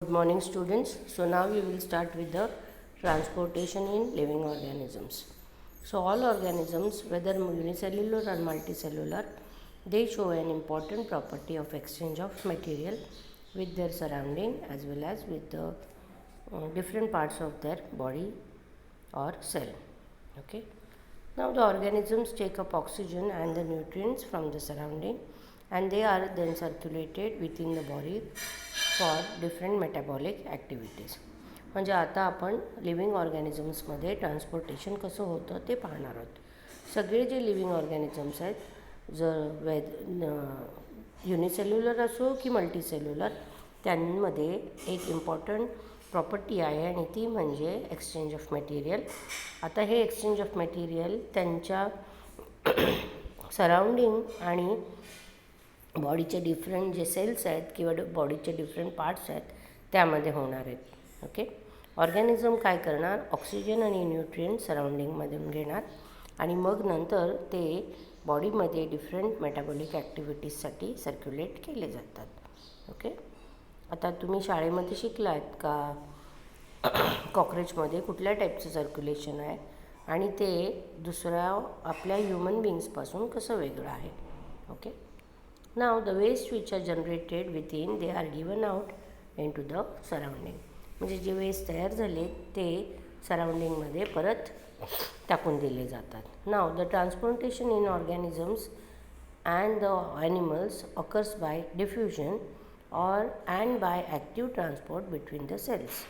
Good morning students. So now we will start with the transportation in living organisms. So all organisms, whether unicellular or multicellular, they show an important property of exchange of material with their surrounding as well as with the different parts of their body or cell. Okay. Now the organisms take up oxygen and the nutrients from the surrounding and they are then circulated within the body for different metabolic activities. म्हणजे आता आपण living ऑर्गॅनिझम्समध्ये transportation कसं होतं ते पाहणार आहोत. सगळे जे लिव्हिंग ऑर्गॅनिझम्स आहेत, जर युनिसेल्युलर असो की मल्टीसेल्युलर, त्यांमध्ये एक इम्पॉर्टंट प्रॉपर्टी आहे आणि ती म्हणजे एक्सचेंज ऑफ मटेरियल. आता हे एक्सचेंज ऑफ मटेरियल त्यांच्या सराउंडिंग आणि बॉडीचे डिफरंट जे सेल्स आहेत किंवा बॉडीचे डिफरंट पार्ट्स आहेत त्यामध्ये होणार आहेत. ओके. ऑर्गॅनिझम काय करणार, ऑक्सिजन आणि न्यूट्रिएंट सराउंडिंगमधून घेणार आणि मग नंतर ते बॉडीमध्ये डिफरंट मेटाबॉलिक ॲक्टिव्हिटीजसाठी सर्क्युलेट केले जातात. ओके. आता तुम्ही शाळेमध्ये शिकला आहेत का कॉक्रोचमध्ये कुठल्या टाईपचं सर्क्युलेशन आहे आणि ते दुसऱ्या आपल्या ह्युमन बिंग्सपासून कसं वेगळं आहे. Okay. Now the waste which are generated within they are given out into the surrounding. म्हणजे जे वेस्ट तयार झाले ते सराउंडिंगमध्ये परत टाकून दिले जातात. Now the transportation in organisms and the animals occurs by diffusion and by active transport between the cells.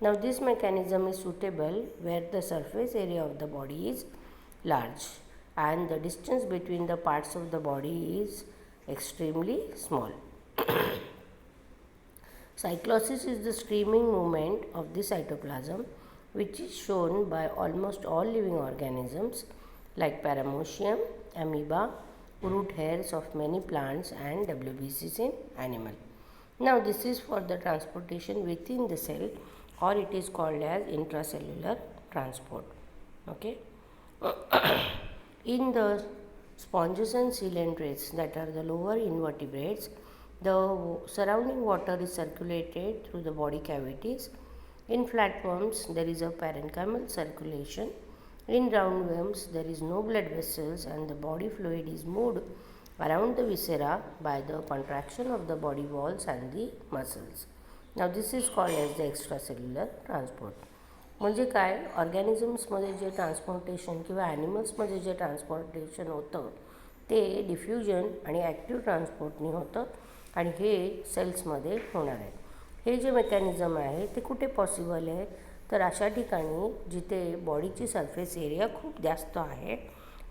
Now this mechanism is suitable where the surface area of the body is large and the distance between the parts of the body is extremely small. Cyclosis is the streaming movement of the cytoplasm which is shown by almost all living organisms like paramecium, amoeba, root hairs of many plants and WBCs in animal. Now this is for the transportation within the cell or it is called as intracellular transport. Okay. In the sponges and coelentrates, that are the lower invertebrates, the surrounding water is circulated through the body cavities. In flatworms, there is a parenchymal circulation. In roundworms, there is no blood vessels and the body fluid is moved around the viscera by the contraction of the body walls and the muscles. Now, this is called as the extracellular transport. म्हणजे काय, ऑर्गॅनिझम्समध्ये जे transportation किंवा ॲनिमल्समध्ये जे transportation होतं ते diffusion आणि active ट्रान्सपोर्टनी होतं आणि हे सेल्समध्ये होणार आहे. हे जे मेकॅनिझम आहे ते कुठे पॉसिबल आहे, तर अशा ठिकाणी जिथे बॉडीची सरफेस एरिया खूप जास्त आहे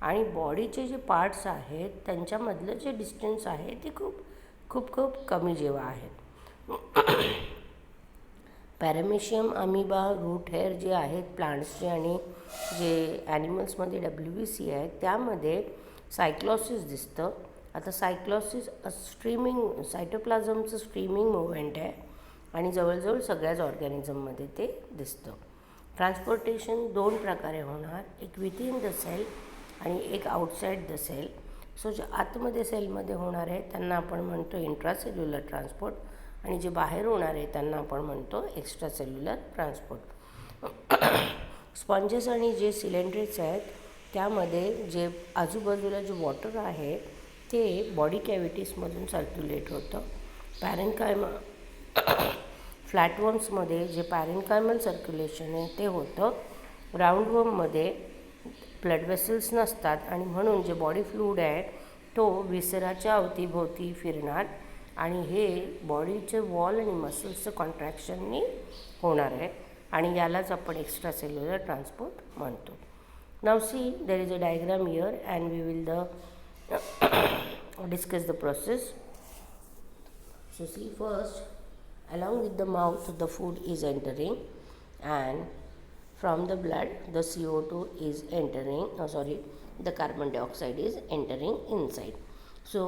आणि बॉडीचे जे पार्ट्स आहेत त्यांच्यामधलं जे डिस्टन्स आहे ते खूप खूप खूप कमी जेव्हा आहेत. पॅरामेशियम, अमिबा, रूट हेअर जे आहेत प्लांट्सचे आणि जे ॲनिमल्समध्ये WBC आहेत त्यामध्ये सायक्लॉसिस दिसतं. आता सायक्लॉसिस स्ट्रीमिंग सायटोप्लाझमचं स्ट्रीमिंग मुवमेंट आहे आणि जवळजवळ सगळ्याच ऑर्गॅनिझममध्ये ते दिसतं. ट्रान्सपोर्टेशन दोन प्रकारे होणार, एक विथिन द सेल आणि एक आउटसाईड द सेल. सो जे आतमध्ये सेलमध्ये होणार आहे त्यांना आपण म्हणतो इंट्रासेल्युलर ट्रान्सपोर्ट आणि जे बाहेर होणार आहे त्यांना आपण म्हणतो एक्स्ट्रासेल्युलर ट्रान्सपोर्ट. स्पॉन्जेस आणि जे सिलेंड्रेट्स आहेत त्यामध्ये जे आजूबाजूला जे वॉटर आहे ते बॉडी कॅव्हिटीजमधून सर्क्युलेट होतं. फ्लॅटवर्म्समध्ये जे पॅरेन्कायमल सर्क्युलेशन आहे ते होतं. राऊंडवर्ममध्ये ब्लड वेसल्स नसतात आणि म्हणून जे बॉडी फ्लूइड आहे तो विसराच्या अवतीभोवती फिरणार आणि हे बॉडीचे वॉल आणि मसल्सचं कॉन्ट्रॅक्शननी होणार आहे आणि यालाच आपण एक्स्ट्रासेल्युलर ट्रान्सपोर्ट म्हणतो. Now see there is a diagram here and we will discuss the process. So see, first along with the mouth the food is entering and from the blood the CO2 is entering, the carbon dioxide is entering inside. So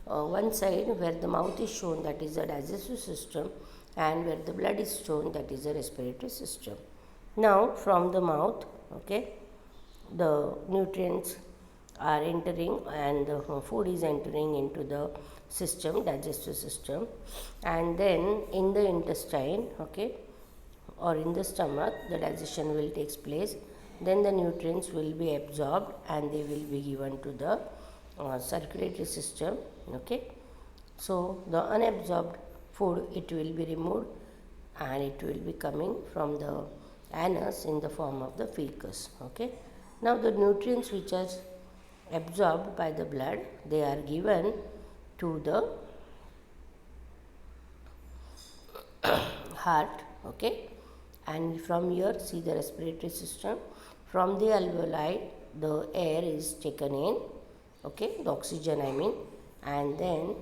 one side where the mouth is shown, that is the digestive system, and where the blood is shown, that is the respiratory system. Now from the mouth, okay, the nutrients are entering and the food is entering into the system, digestive system, and then in the intestine, okay, or in the stomach, the digestion will take place. Then the nutrients will be absorbed and they will be given to the circulatory system, okay. So the unabsorbed food, it will be removed and it will be coming from the anus in the form of the fecus, okay. Now the nutrients which are absorbed by the blood, they are given to the heart, okay. And from here, see the respiratory system. From the alveoli, the air is taken in, okay, the oxygen I mean, and then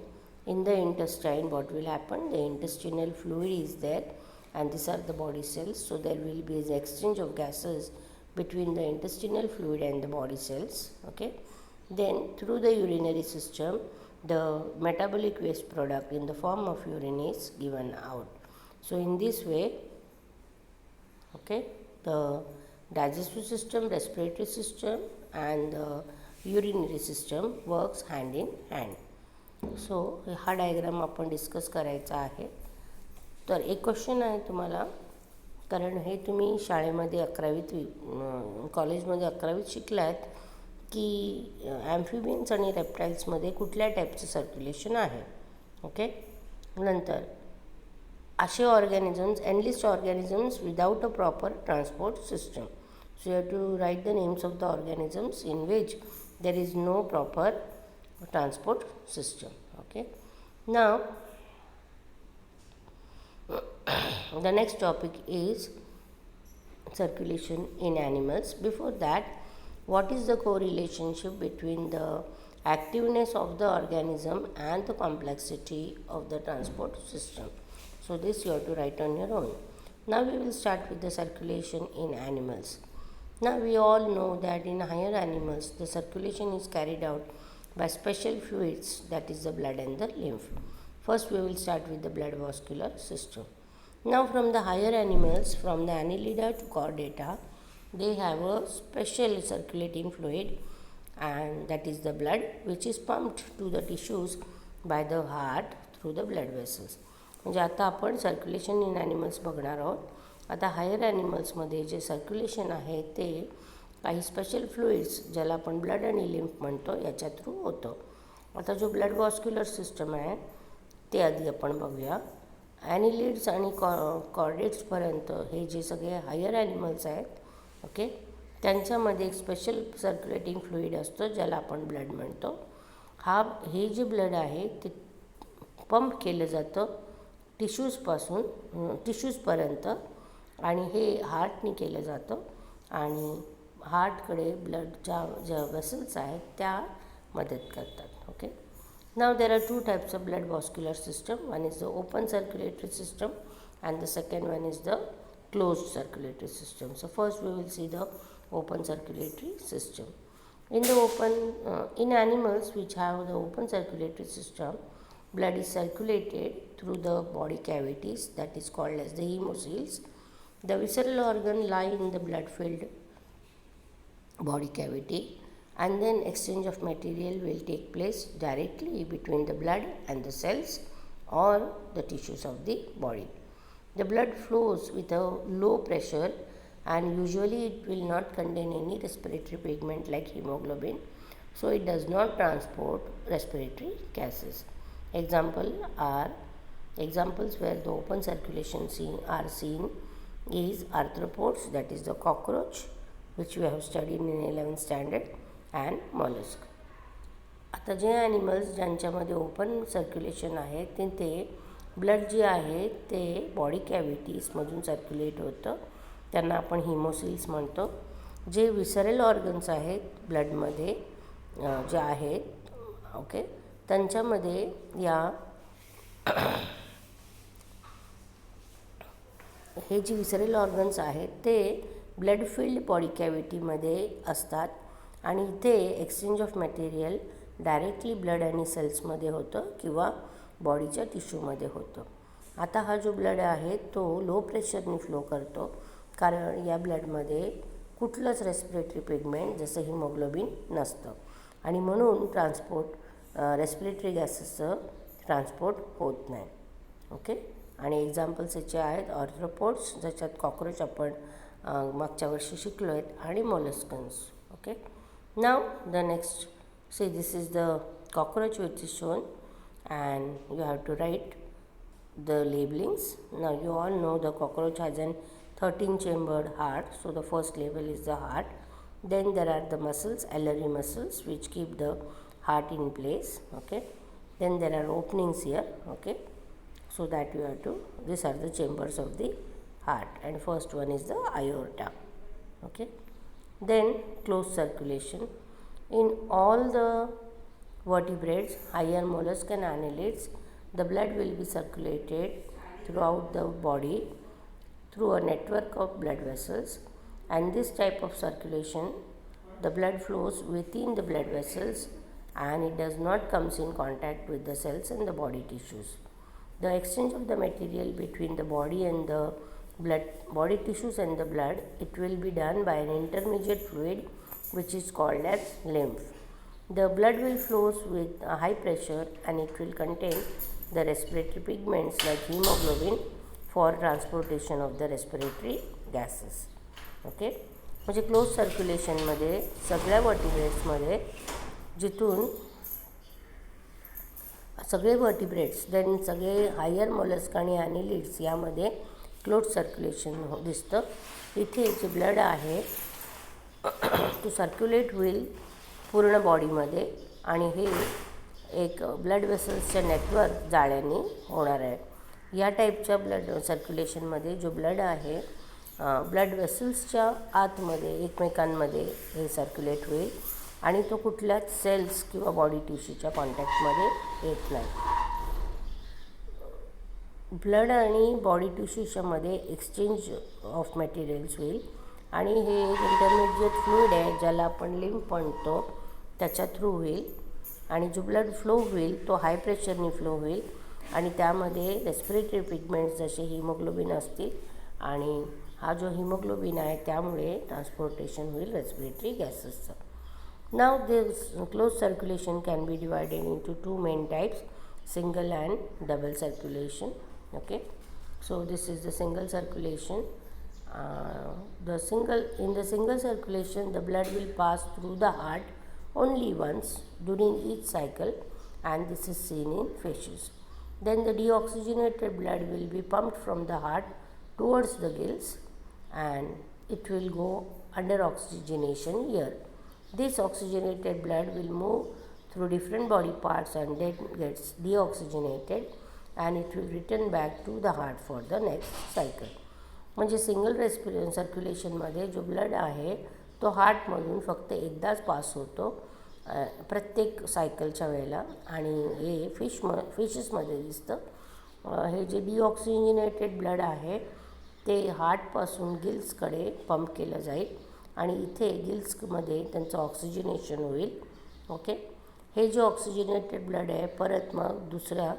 in the intestine, what will happen? The intestinal fluid is there, and these are the body cells. So there will be an exchange of gases between the intestinal fluid and the body cells, okay. Then through the urinary system, the metabolic waste product in the form of urine is given out. So in this way, okay, the digestive system, respiratory system and the urinary system works hand in hand. So हा diagram आपण discuss करायचा आहे. तर एक question आहे तुम्हाला, कारण हे तुम्ही शाळेमध्ये 11वीत कॉलेजमध्ये 11वीत शिकलात की ॲम्फिबियन्स आणि रेप्टाईल्समध्ये कुठल्या टाईपचं सर्क्युलेशन आहे, ओके. नंतर असे organisms, enlist organisms without a proper transport system. So you have to write the names of the organisms in which there is no proper transport system, okay. Now the next topic is circulation in animals. Before that, what is the correlationship between the activeness of the organism and the complexity of the transport system? So this you have to write on your own. Now we will start with the circulation in animals. Now we all know that in higher animals the circulation is carried out by special fluids, that is the blood and the lymph. First we will start with the blood vascular system. Now from the higher animals, from the Annelida to Chordata, they have a special circulating fluid, and that is the blood, which is pumped to the tissues by the heart through the blood vessels. म्हणजे आता आपण circulation in animals बघणार आहोत. आता higher ॲनिमल्समध्ये जे circulation आहे ते काही स्पेशल फ्लुइड्स, ज्याला आपण ब्लड आणि लिम्फ म्हणतो, याच्या थ्रू होतं. आता जो ब्लड वॉस्क्युलर सिस्टम आहे ते आधी आपण बघूया. ॲनिलिड्स आणि कॉर्डेट्सपर्यंत हे जे सगळे हायर ॲनिमल्स आहेत, ओके, त्यांच्यामध्ये एक स्पेशल सर्क्युलेटिंग फ्लुइड असतं ज्याला आपण ब्लड म्हणतो. हे जे ब्लड आहे ते पंप केलं जातं टिश्यूजपर्यंत, आणि हे हार्टनी केलं जातं, आणि हार्टकडे ब्लडच्या ज्या वेसल्स आहेत त्या मदत करतात, okay. Now there are two types of blood vascular system. One is the open circulatory system and the second one is the closed circulatory system. So first we will see the open circulatory system. In animals which have the open circulatory system, blood is circulated through the body cavities, that is called as the hemocoels. The visceral organ lie in the blood filled body cavity, and then exchange of material will take place directly between the blood and the cells or the tissues of the body. The blood flows with a low pressure, and usually it will not contain any respiratory pigment like hemoglobin, so it does not transport respiratory gases. Examples where the open circulation are seen is arthropods, that is the cockroach, which we have studied in 11th standard, and mollusk. आता जे animals ज्यांच्यामध्ये open circulation आहे ते blood जे आहे ते body कॅव्हिटीजमधून circulate होतं, त्यांना आपण हिमोसिल्स म्हणतो. जे विसरल ऑर्गन्स आहेत ब्लडमध्ये जे आहेत, ओके, त्यांच्यामध्ये हे जे विसरल ऑर्गन्स आहेत ते ब्लड फिल्ड बॉडी कॅव्हिटीमध्ये असतात, आणि इथे exchange of material directly blood आणि सेल्समध्ये होतं किंवा बॉडीच्या टिश्यूमध्ये होतं. आता हा जो ब्लड आहे तो लो प्रेशरने फ्लो करतो, कारण या ब्लडमध्ये कुठलंच रेस्पिरेटरी पिगमेंट जसं हिमोग्लोबिन नसतं. आणि म्हणून रेस्पिरेटरी गॅसेसचं ट्रान्सपोर्ट होत नाही. ओके. आणि एक्झाम्पल्स याचे आहेत ऑर्थ्रोपोड्स, ज्याच्यात कॉक्रोच आपण मागच्या वर्षी शिकलो आहेत, आणि molluscans. Okay. Now the next, see this is the cockroach which is shown, and you have to write the labelings. Now you all know the cockroach has an 13 chambered heart, so the first label is the heart. Then there are the muscles, alveolar muscles, which keep the heart in place. Okay. Then there are openings here. Okay. So that you have to, these are the chambers of the heart, and first one is the aorta. Okay. Then closed circulation. In all the vertebrates, higher mollusks and annelids, the blood will be circulated throughout the body through a network of blood vessels, and this type of circulation, the blood flows within the blood vessels and it does not comes in contact with the cells and the body tissues. The exchange of the material between the body and the body tissues and the blood, it will be done by an intermediate fluid which is called as lymph. The blood will flow with a high pressure and it will contain the respiratory pigments like hemoglobin for transportation of the respiratory gases. Okay. म्हणजे close सर्क्युलेशनमध्ये सगळ्या वर्टिब्रेट्समध्ये जिथून सगळे vertebrates, then सगळे higher mollusc आणि ॲनिलिड्स यामध्ये close circulation दिसतं. इथे जे ब्लड आहे टू सर्क्युलेट होईल पूर्ण बॉडीमध्ये, आणि हे एक ब्लड वेसल्सच्या नेटवर्क जाळ्याने होणार आहे. या टाईपच्या ब्लड सर्क्युलेशनमध्ये जो ब्लड आहे ब्लड वेसल्सच्या आतमध्ये एकमेकांमध्ये हे सर्क्युलेट होईल आणि तो कुठल्याच सेल्स किंवा बॉडी टिश्यूच्या कॉन्टॅक्टमध्ये येत नाही. ब्लड आणि बॉडी टिश्यूच्यामध्ये एक्सचेंज ऑफ मटेरियल्स होईल आणि हे एक इंटरमिडिएट फ्लुइड आहे ज्याला आपण लिम्फ म्हणतो, त्याच्या थ्रू होईल. आणि जो ब्लड फ्लो होईल तो हाय प्रेशरनी फ्लो होईल आणि त्यामध्ये रेस्पिरेटरी पिगमेंट्स जसे हिमोग्लोबिन असतील, आणि हा जो हिमोग्लोबिन आहे त्यामुळे ट्रान्सपोर्टेशन होईल रेस्पिरेटरी गॅसेसचं. Now this close circulation can be divided into 2 main types, single and double circulation. Okay. So this is the single circulation. In the single circulation, the blood will pass through the heart only once during each cycle, and this is seen in fishes. Then the deoxygenated blood will be pumped from the heart towards the gills and it will go under oxygenation here. This oxygenated blood will move through different body parts and then gets deoxygenated and it will return back to the heart for the next cycle. म्हणजे single सर्क्युलेशनमध्ये जो blood आहे तो हार्टमधून फक्त एकदाच pass होतो प्रत्येक सायकलच्या वेळेला, आणि हे फिशेसमध्ये दिसतं. हे जे डिऑक्सिजनेटेड ब्लड आहे ते हार्टपासून गिल्सकडे पंप केलं जाईल आणि इथे गिल्समध्ये त्यांचं ऑक्सिजनेशन होईल. ओके. हे जे ऑक्सिजनेटेड ब्लड आहे परत मग दुसऱ्या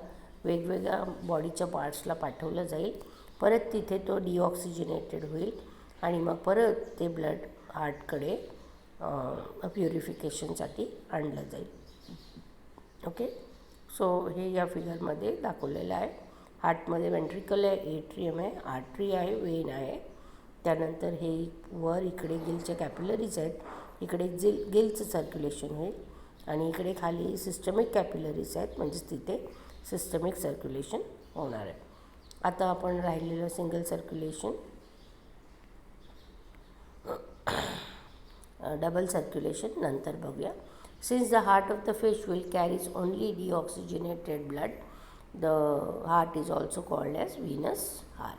वेगवेगळ्या बॉडीच्या पार्ट्सला पाठवलं जाईल, परत तिथे तो डिऑक्सिजनेटेड होईल आणि मग परत ते ब्लड हार्टकडे प्युरिफिकेशनसाठी आणलं जाईल. ओके. सो हे या फिगरमध्ये दाखवलेलं आहे. हार्टमध्ये वेंट्रिकल आहे, एट्रियम आहे, आर्टरी आहे, वेन आहे. त्यानंतर हे वर इकडे गिलच्या कॅपिलरीज आहेत, इकडे गिलचं सर्क्युलेशन होईल आणि इकडे खाली सिस्टमिक कॅपिलरीज आहेत, म्हणजेच तिथे सिस्टमिक सर्क्युलेशन होणार आहे. आता आपण राहिलेलं सिंगल सर्क्युलेशन, डबल सर्क्युलेशन नंतर बघूया. Since the heart of the fish will carries only deoxygenated blood, the heart is also called as Venus heart.